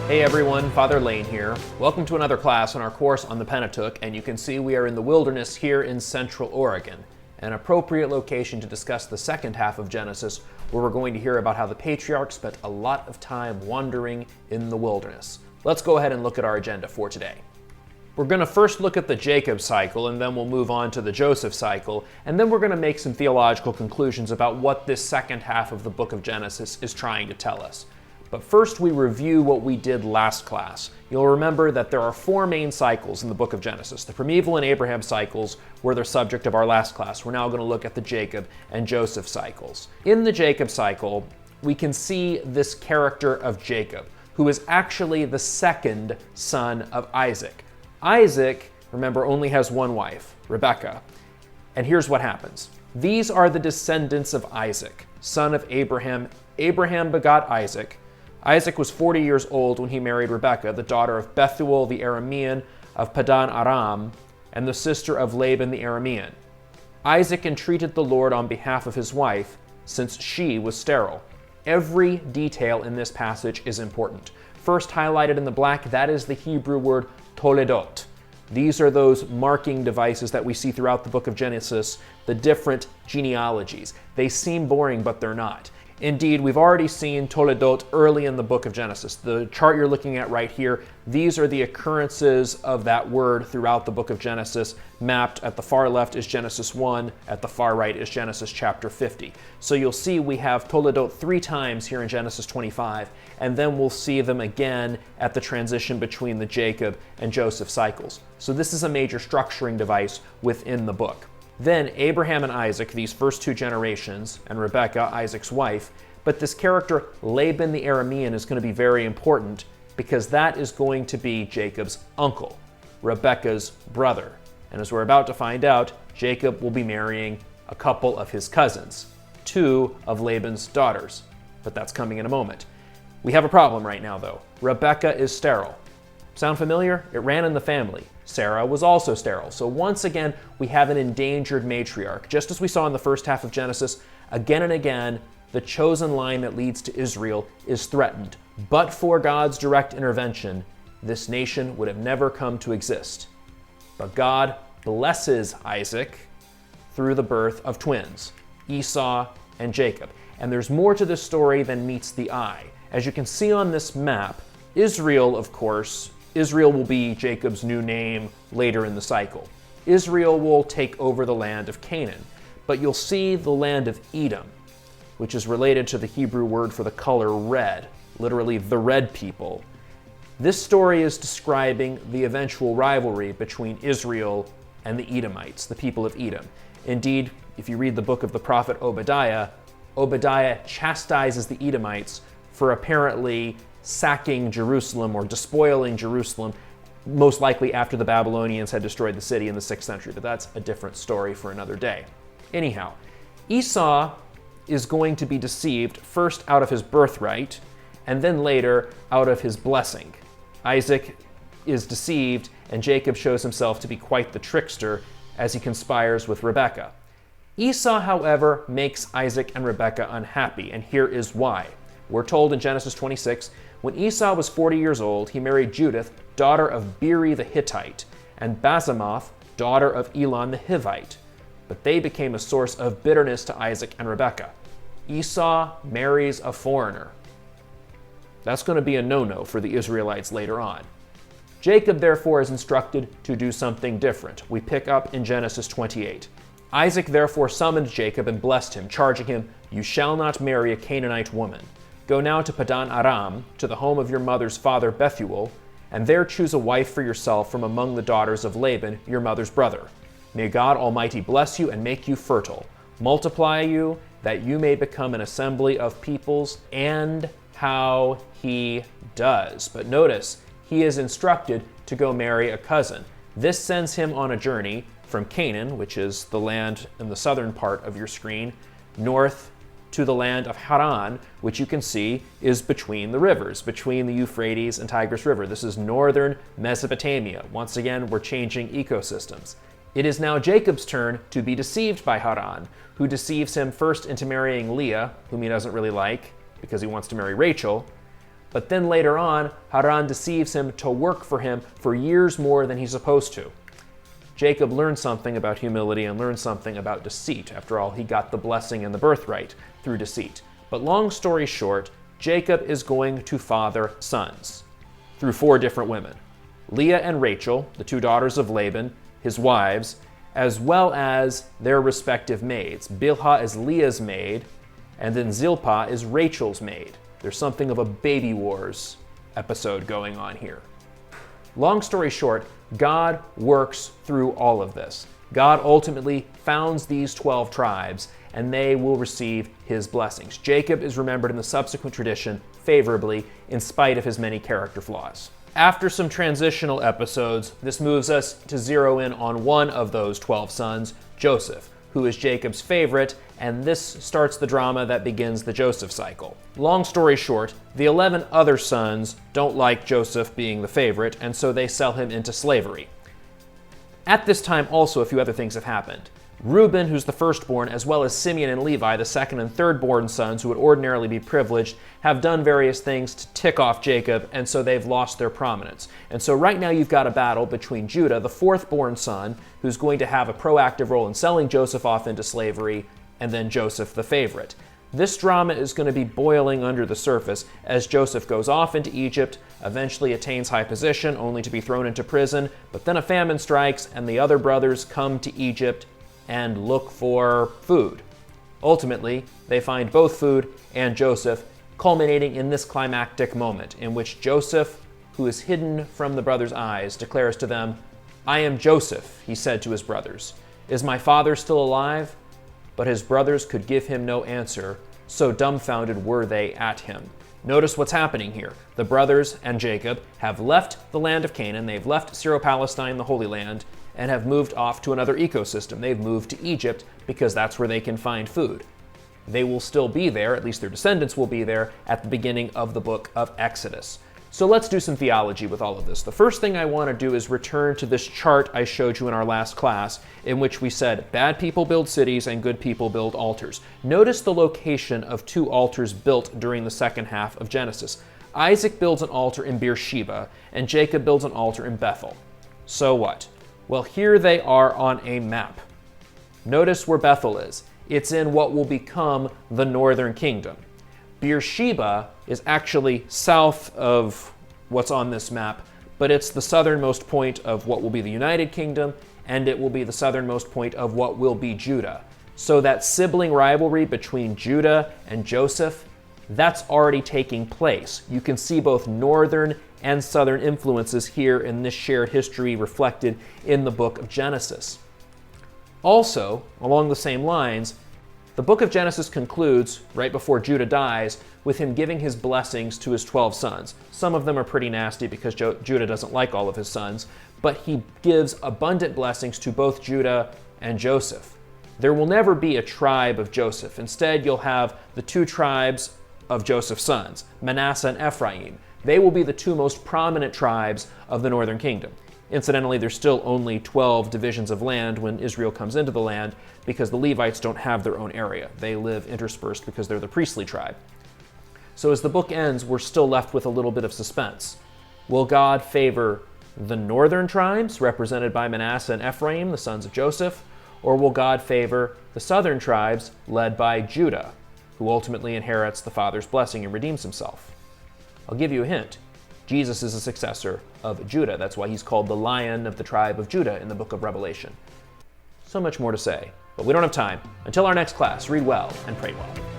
Hey everyone, Father Lane here. Welcome to another class on our course on the Pentateuch, and you can see we are in the wilderness here in Central Oregon, an appropriate location to discuss the second half of Genesis, where we're going to hear about how the patriarchs spent a lot of time wandering in the wilderness. Let's go ahead and look at our agenda for today. We're going to first look at the Jacob cycle, and then we'll move on to the Joseph cycle, and then we're going to make some theological conclusions about what this second half of the book of Genesis is trying to tell us. But first we review what we did last class. You'll remember that there are four main cycles in the book of Genesis. The primeval and Abraham cycles were the subject of our last class. We're now going to look at the Jacob and Joseph cycles. In the Jacob cycle, we can see this character of Jacob, who is actually the second son of Isaac. Isaac, remember, only has one wife, Rebekah. And here's what happens. These are the descendants of Isaac, son of Abraham. Abraham begot Isaac. Isaac was 40 years old when he married Rebekah, the daughter of Bethuel the Aramean of Padan Aram, and the sister of Laban the Aramean. Isaac entreated the Lord on behalf of his wife, since she was sterile. Every detail in this passage is important. First highlighted in the black, that is the Hebrew word toledot. These are those marking devices that we see throughout the book of Genesis, the different genealogies. They seem boring, but they're not. Indeed, we've already seen Toledot early in the book of Genesis. The chart you're looking at right here, these are the occurrences of that word throughout the book of Genesis. Mapped at the far left is Genesis 1, at the far right is Genesis chapter 50. So you'll see we have Toledot 3 times here in Genesis 25, and then we'll see them again at the transition between the Jacob and Joseph cycles. So this is a major structuring device within the book. Then Abraham and Isaac, these first 2 generations, and Rebekah, Isaac's wife, but this character Laban the Aramean is going to be very important because that is going to be Jacob's uncle, Rebekah's brother. And as we're about to find out, Jacob will be marrying a couple of his cousins, 2 of Laban's daughters, but that's coming in a moment. We have a problem right now though. Rebekah is sterile. Sound familiar? It ran in the family. Sarah was also sterile. So once again, we have an endangered matriarch. Just as we saw in the first half of Genesis, again and again, the chosen line that leads to Israel is threatened. But for God's direct intervention, this nation would have never come to exist. But God blesses Isaac through the birth of twins, Esau and Jacob. And there's more to this story than meets the eye. As you can see on this map, Israel, of course, Israel will be Jacob's new name later in the cycle. Israel will take over the land of Canaan, but you'll see the land of Edom, which is related to the Hebrew word for the color red, literally the red people. This story is describing the eventual rivalry between Israel and the Edomites, the people of Edom. Indeed, if you read the book of the prophet Obadiah, Obadiah chastises the Edomites for apparently sacking Jerusalem or despoiling Jerusalem, most likely after the Babylonians had destroyed the city in the 6th century, but that's a different story for another day. Anyhow, Esau is going to be deceived first out of his birthright and then later out of his blessing. Isaac is deceived and Jacob shows himself to be quite the trickster as he conspires with Rebekah. Esau, however, makes Isaac and Rebekah unhappy, and here is why. We're told in Genesis 26, when Esau was 40 years old, he married Judith, daughter of Beeri the Hittite, and Basemoth, daughter of Elon the Hivite. But they became a source of bitterness to Isaac and Rebekah. Esau marries a foreigner. That's going to be a no-no for the Israelites later on. Jacob, therefore, is instructed to do something different. We pick up in Genesis 28. Isaac therefore summoned Jacob and blessed him, charging him, "You shall not marry a Canaanite woman. Go now to Padan Aram, to the home of your mother's father Bethuel, and there choose a wife for yourself from among the daughters of Laban, your mother's brother. May God Almighty bless you and make you fertile, multiply you, that you may become an assembly of peoples," and how he does. But notice, he is instructed to go marry a cousin. This sends him on a journey from Canaan, which is the land in the southern part of your screen, north to the land of Haran, which you can see is between the rivers, between the Euphrates and Tigris River. This is northern Mesopotamia. Once again, we're changing ecosystems. It is now Jacob's turn to be deceived by Haran, who deceives him first into marrying Leah, whom he doesn't really like because he wants to marry Rachel. But then later on, Haran deceives him to work for him for years more than he's supposed to. Jacob learned something about humility and learned something about deceit. After all, he got the blessing and the birthright through deceit. But long story short, Jacob is going to father sons through 4 different women. Leah and Rachel, the 2 daughters of Laban, his wives, as well as their respective maids. Bilhah is Leah's maid, and then Zilpah is Rachel's maid. There's something of a baby wars episode going on here. Long story short, God works through all of this. God ultimately founds these 12 tribes, and they will receive his blessings. Jacob is remembered in the subsequent tradition favorably, in spite of his many character flaws. After some transitional episodes, this moves us to zero in on one of those 12 sons, Joseph, who is Jacob's favorite, and this starts the drama that begins the Joseph cycle. Long story short, the 11 other sons don't like Joseph being the favorite, and so they sell him into slavery. At this time also, a few other things have happened. Reuben, who's the firstborn, as well as Simeon and Levi, the second and thirdborn sons who would ordinarily be privileged, have done various things to tick off Jacob, and so they've lost their prominence. And so right now you've got a battle between Judah, the fourth-born son, who's going to have a proactive role in selling Joseph off into slavery, and then Joseph, the favorite. This drama is going to be boiling under the surface as Joseph goes off into Egypt, eventually attains high position, only to be thrown into prison, but then a famine strikes, and the other brothers come to Egypt and look for food. Ultimately, they find both food and Joseph, culminating in this climactic moment in which Joseph, who is hidden from the brothers' eyes, declares to them, "I am Joseph," he said to his brothers. "Is my father still alive?" But his brothers could give him no answer, so dumbfounded were they at him. Notice what's happening here. The brothers and Jacob have left the land of Canaan, they've left Syro-Palestine, the Holy Land, and have moved off to another ecosystem. They've moved to Egypt because that's where they can find food. They will still be there, at least their descendants will be there, at the beginning of the book of Exodus. So let's do some theology with all of this. The first thing I want to do is return to this chart I showed you in our last class, in which we said bad people build cities and good people build altars. Notice the location of 2 altars built during the second half of Genesis. Isaac builds an altar in Beersheba, and Jacob builds an altar in Bethel. So what? Well, here they are on a map. Notice where Bethel is. It's in what will become the northern kingdom. Beersheba is actually south of what's on this map, but it's the southernmost point of what will be the United Kingdom, and it will be the southernmost point of what will be Judah. So that sibling rivalry between Judah and Joseph, that's already taking place. You can see both northern and southern influences here in this shared history reflected in the book of Genesis. Also, along the same lines, the book of Genesis concludes, right before Judah dies, with him giving his blessings to his 12 sons. Some of them are pretty nasty because Judah doesn't like all of his sons, but he gives abundant blessings to both Judah and Joseph. There will never be a tribe of Joseph. Instead, you'll have the 2 tribes of Joseph's sons, Manasseh and Ephraim. They will be the 2 most prominent tribes of the northern kingdom. Incidentally, there's still only 12 divisions of land when Israel comes into the land because the Levites don't have their own area. They live interspersed because they're the priestly tribe. So as the book ends, we're still left with a little bit of suspense. Will God favor the northern tribes, represented by Manasseh and Ephraim, the sons of Joseph, or will God favor the southern tribes, led by Judah, who ultimately inherits the Father's blessing and redeems himself? I'll give you a hint. Jesus is a successor of Judah. That's why he's called the Lion of the tribe of Judah in the book of Revelation. So much more to say, but we don't have time. Until our next class, read well and pray well.